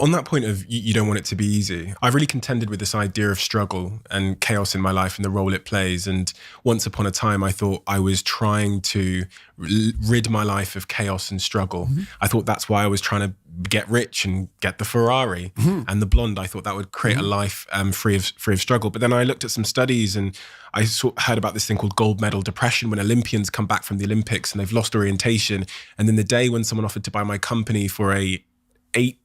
On that point of you don't want it to be easy, I've really contended with this idea of struggle and chaos in my life and the role it plays. And once upon a time, I thought I was trying to rid my life of chaos and struggle. I thought that's why I was trying to get rich and get the Ferrari and the blonde. I thought that would create a life free of struggle. But then I looked at some studies and I heard about this thing called gold medal depression, when Olympians come back from the Olympics and they've lost orientation. And then the day when someone offered to buy my company for a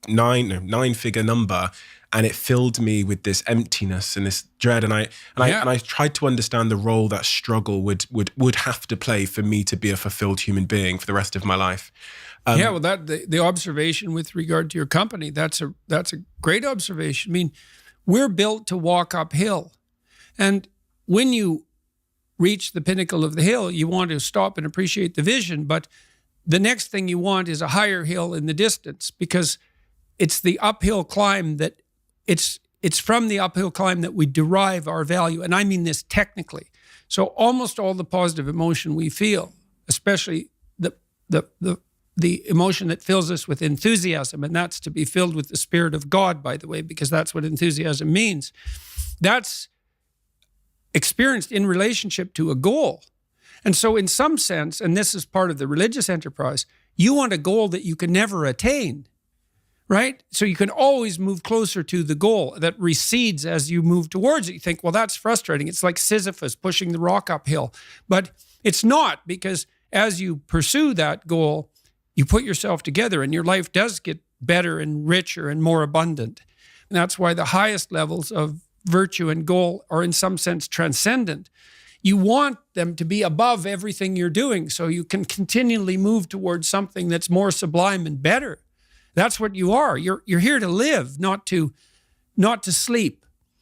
nine-figure number, and it filled me with this emptiness and this dread. And I tried to understand the role that struggle would have to play for me to be a fulfilled human being for the rest of my life. Well, the observation with regard to your company, that's a great observation. I mean, we're built to walk uphill, and when you reach the pinnacle of the hill, you want to stop and appreciate the vision, but the next thing you want is a higher hill in the distance, because it's the uphill climb that it's from the uphill climb that we derive our value. And I mean this technically. So almost all the positive emotion we feel, especially the emotion that fills us with enthusiasm, and that's to be filled with the Spirit of God, by the way, because that's what enthusiasm means. That's experienced in relationship to a goal. And so in some sense, and this is part of the religious enterprise, you want a goal that you can never attain, right? So you can always move closer to the goal that recedes as you move towards it. You think, well, that's frustrating. It's like Sisyphus pushing the rock uphill. But it's not, because as you pursue that goal, you put yourself together and your life does get better and richer and more abundant. And that's why the highest levels of virtue and goal are in some sense transcendent. You want them to be above everything you're doing so you can continually move towards something that's more sublime and better. That's what you are. You're here to live, not to sleep.